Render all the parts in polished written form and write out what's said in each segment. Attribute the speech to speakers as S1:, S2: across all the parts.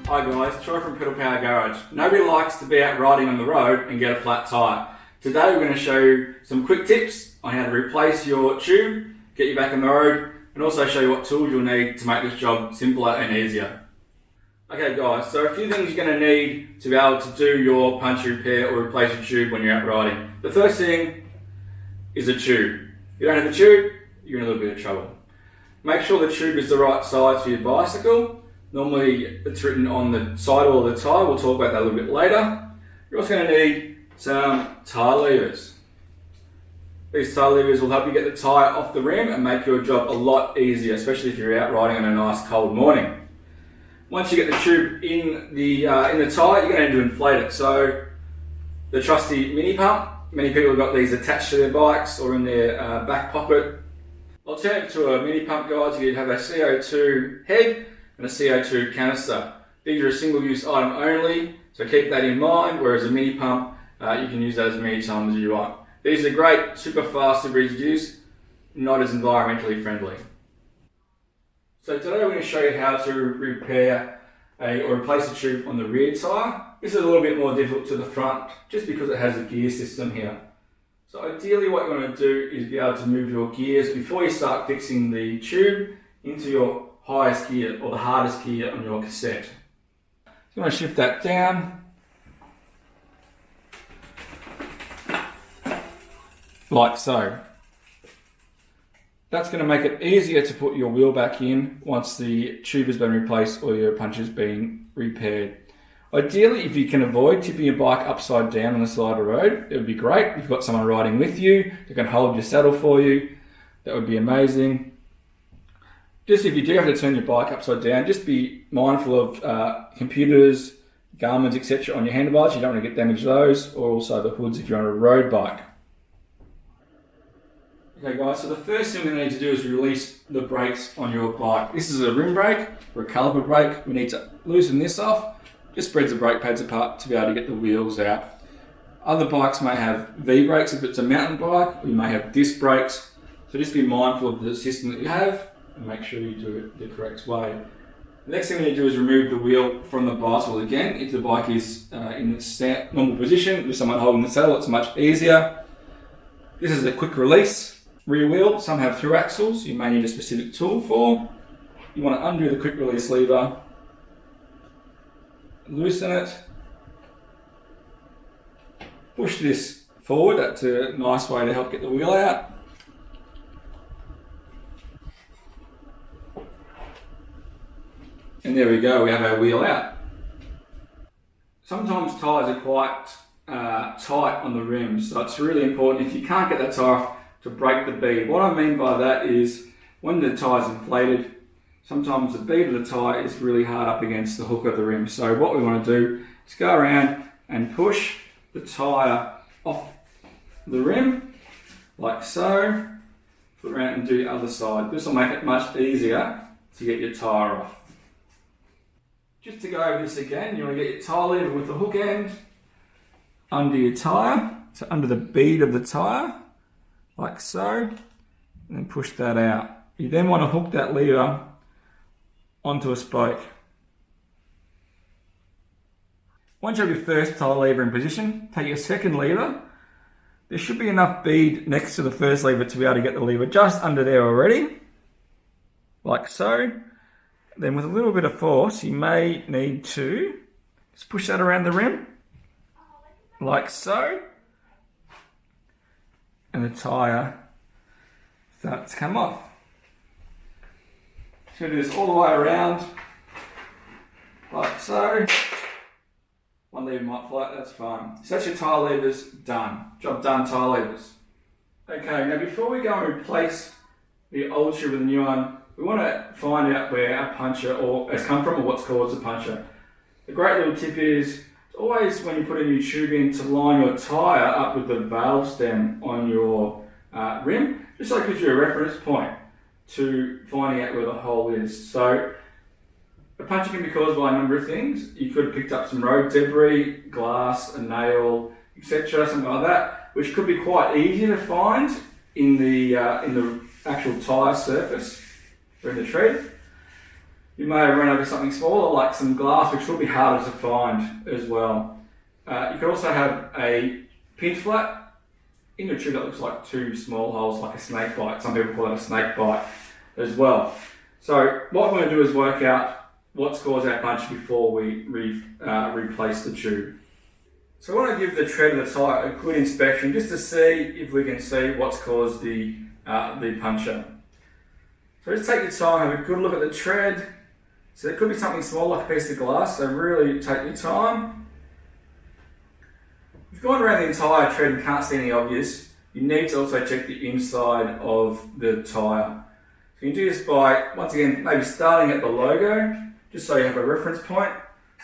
S1: Hi guys, Troy from Pedal Power Garage. Nobody likes to be out riding on the road and get a flat tyre. Today we're going to show you some quick tips on how to replace your tube, get you back on the road, and also show you what tools you'll need to make this job simpler and easier. Okay guys, so a few things you're going to need to be able to do your puncture repair or replace your tube when you're out riding. The first thing is a tube. If you don't have a tube, you're in a little bit of trouble. Make sure the tube is the right size for your bicycle. Normally it's written on the sidewall of the tyre, we'll talk about that a little bit later. You're also going to need some tyre levers. These tyre levers will help you get the tyre off the rim and make your job a lot easier, especially if you're out riding on a nice cold morning. Once you get the tube in the tyre, you're going to need to inflate it. So the trusty mini pump, many people have got these attached to their bikes or in their back pocket. Alternative to a mini pump, guys, you'd have a CO2 head and a CO2 canister. These are a single-use item only, so keep that in mind, whereas a mini pump, you can use that as many times as you want. These are great, super fast, super easy to use, not as environmentally friendly. So today we're going to show you how to repair or replace a tube on the rear tyre. This is a little bit more difficult to the front, just because it has a gear system here. So ideally what you want to do is be able to move your gears before you start fixing the tube into your highest gear or the hardest gear on your cassette. So you want to shift that down like so. That's going to make it easier to put your wheel back in once the tube has been replaced or your puncher's been repaired. Ideally, if you can avoid tipping your bike upside down on the side of the road, it would be great. If you've got someone riding with you that can hold your saddle for you, that would be amazing. Just if you do have to turn your bike upside down, just be mindful of computers, Garmin's, etc. on your handlebars. You don't want to get damaged those, or also the hoods if you're on a road bike. Okay guys, so the first thing we need to do is release the brakes on your bike. This is a rim brake or a caliper brake. We need to loosen this off. Just spreads the brake pads apart to be able to get the wheels out. Other bikes may have V-brakes if it's a mountain bike. We may have disc brakes. So just be mindful of the system that you have and make sure you do it the correct way. The next thing we need to do is remove the wheel from the bicycle again. If the bike is in its normal position with someone holding the saddle, it's much easier. This is a quick release rear wheel. Some have through axles. You may need a specific tool for. You want to undo the quick release lever, loosen it, push this forward. That's a nice way to help get the wheel out. And there we go, we have our wheel out. Sometimes tyres are quite tight on the rims, so it's really important, if you can't get that tyre off, to break the bead. What I mean by that is, when the tyre's inflated, sometimes the bead of the tyre is really hard up against the hook of the rim. So what we want to do is go around and push the tyre off the rim, like so. Flip around and do the other side. This will make it much easier to get your tyre off. Just to go over this again, you want to get your tyre lever with the hook end under your tyre, so under the bead of the tyre, like so, and then push that out. You then want to hook that lever onto a spoke. Once you have your first tyre lever in position, take your second lever. There should be enough bead next to the first lever to be able to get the lever just under there already, like so. Then with a little bit of force, you may need to just push that around the rim, like so. And the tyre starts to come off. So do this all the way around, like so. One lever might fly, that's fine. So that's your tyre levers done. Job done, tyre levers. Okay, now before we go and replace the old tube with the new one, we want to find out where our puncture has come from or what's caused the puncture. The great little tip is always, when you put a new tube in, to line your tyre up with the valve stem on your rim, just so it gives you a reference point to finding out where the hole is. So a puncture can be caused by a number of things. You could have picked up some road debris, glass, a nail, etc., something like that, which could be quite easy to find in the actual tyre surface or in the tread. You may have run over something smaller like some glass, which will be harder to find as well. You could also have a pinch flat in your tube that looks like two small holes, like a snake bite. Some people call it a snake bite as well. So what we're going to do is work out what's caused our puncture before we replace the tube. So I want to give the tread of the tyre a good inspection just to see if we can see what's caused the puncture. So just take your time, have a good look at the tread. So it could be something small like a piece of glass, so really take your time. If you've gone around the entire tread and can't see any obvious, you need to also check the inside of the tyre. So you can do this by, once again, maybe starting at the logo, just so you have a reference point.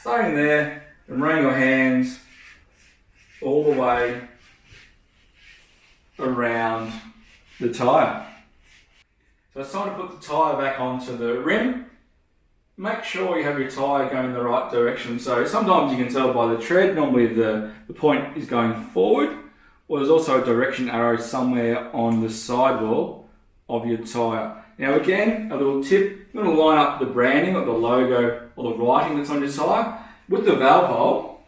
S1: Starting there and running your hands all the way around the tyre. So it's time to put the tyre back onto the rim. Make sure you have your tyre going in the right direction. So sometimes you can tell by the tread, normally the point is going forward, or there's also a direction arrow somewhere on the sidewall of your tyre. Now again, a little tip, you want to line up the branding or the logo or the writing that's on your tyre with the valve hole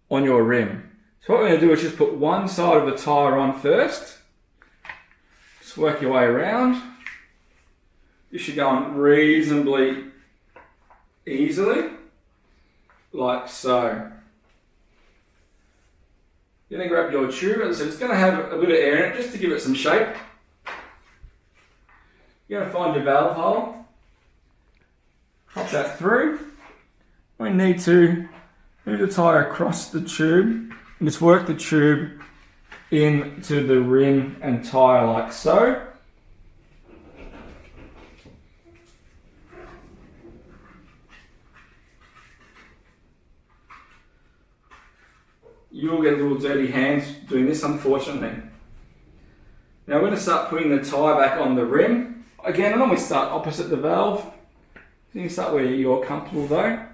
S1: on your rim. So what we're going to do is just put one side of the tyre on first. Just work your way around. You should go on reasonably easily, like so. You're going to grab your tube, as I said, it's going to have a bit of air in it just to give it some shape. You're going to find your valve hole, pop that through. We need to move the tyre across the tube and just work the tube into the rim and tyre like so. You'll get little dirty hands doing this, unfortunately. Now we're going to start putting the tyre back on the rim. Again, I normally start opposite the valve. You can start where you're comfortable though.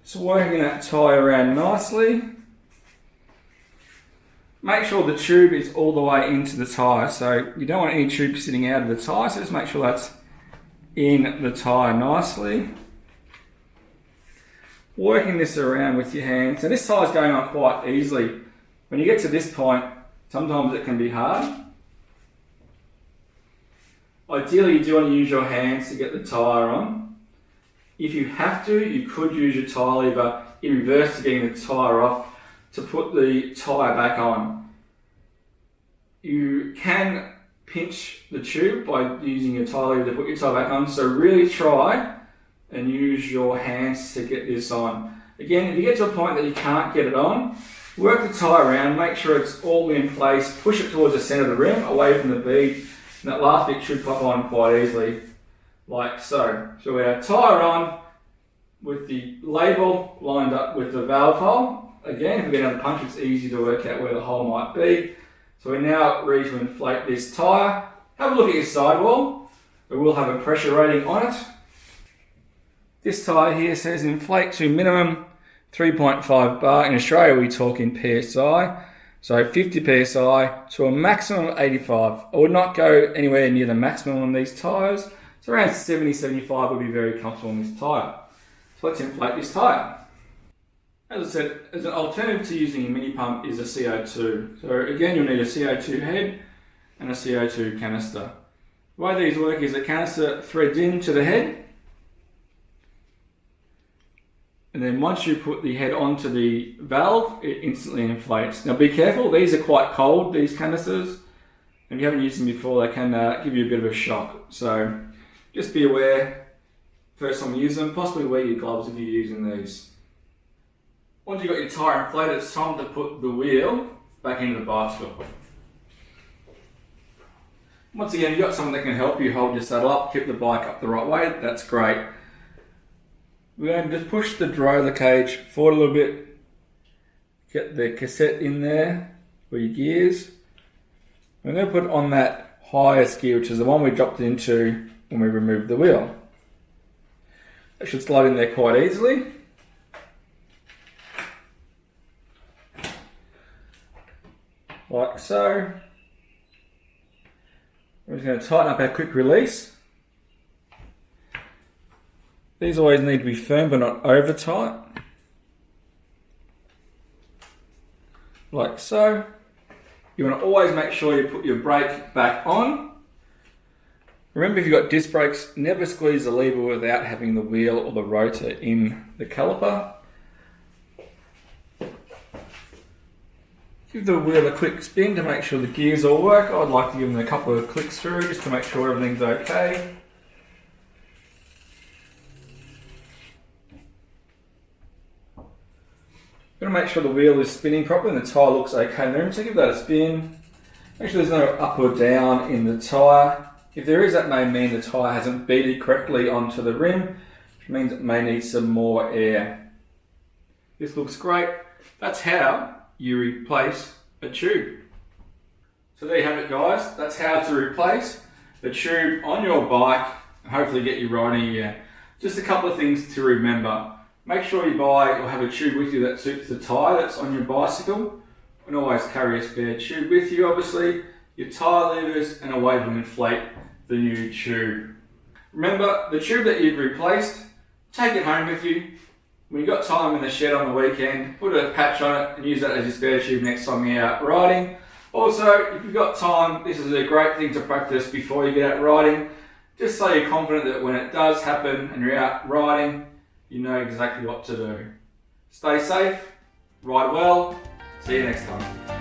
S1: Just working that tyre around nicely. Make sure the tube is all the way into the tyre. So you don't want any tube sitting out of the tyre, so just make sure that's in the tyre nicely. Working this around with your hands. And this tyre is going on quite easily. When you get to this point, sometimes it can be hard. Ideally, you do want to use your hands to get the tyre on. If you have to, you could use your tyre lever in reverse to getting the tyre off to put the tyre back on. You can pinch the tube by using your tyre lever to put your tyre back on, so really try and use your hands to get this on. Again, if you get to a point that you can't get it on, work the tyre around, make sure it's all in place, push it towards the centre of the rim, away from the bead, and that last bit should pop on quite easily, like so. So we have tyre on with the label lined up with the valve hole. Again, if we get another punch, it's easy to work out where the hole might be. So we're now ready to inflate this tyre. Have a look at your sidewall. We will have a pressure rating on it. This tyre here says inflate to minimum 3.5 bar. In Australia we talk in PSI, so 50 PSI to a maximum of 85. I would not go anywhere near the maximum on these tyres, so around 70-75 would be very comfortable on this tyre. So let's inflate this tyre. As I said, as an alternative to using a mini pump is a CO2. So again, you'll need a CO2 head and a CO2 canister. The way these work is the canister threads into the head, and then once you put the head onto the valve, it instantly inflates. Now be careful, these are quite cold, these canisters. If you haven't used them before, they can give you a bit of a shock. So just be aware, first time you use them, possibly wear your gloves if you're using these. Once you've got your tyre inflated, it's time to put the wheel back into the bicycle. Once again, you've got someone that can help you hold your saddle up, keep the bike up the right way, that's great. We're going to just push the derailleur cage forward a little bit, get the cassette in there for your gears. We're going to put it on that highest gear, which is the one we dropped it into when we removed the wheel. It should slide in there quite easily. Like so. We're just going to tighten up our quick release. These always need to be firm but not over tight. Like so. You want to always make sure you put your brake back on. Remember, if you've got disc brakes, never squeeze the lever without having the wheel or the rotor in the caliper. Give the wheel a quick spin to make sure the gears all work. I'd like to give them a couple of clicks through just to make sure everything's okay. Going to make sure the wheel is spinning properly and the tyre looks okay in the rim, so give that a spin. Make sure there's no up or down in the tyre. If there is, that may mean the tyre hasn't beaded correctly onto the rim, which means it may need some more air. This looks great. That's how you replace a tube. So there you have it, guys. That's how to replace the tube on your bike and hopefully get you riding again. Just a couple of things to remember. Make sure you buy or have a tube with you that suits the tyre that's on your bicycle. And always carry a spare tube with you, obviously, your tyre levers and a way to inflate the new tube. Remember, the tube that you've replaced, take it home with you. When you've got time in the shed on the weekend, put a patch on it and use that as your spare tube next time you're out riding. Also, if you've got time, this is a great thing to practice before you get out riding, just so you're confident that when it does happen and you're out riding, you know exactly what to do. Stay safe, ride well, see you next time.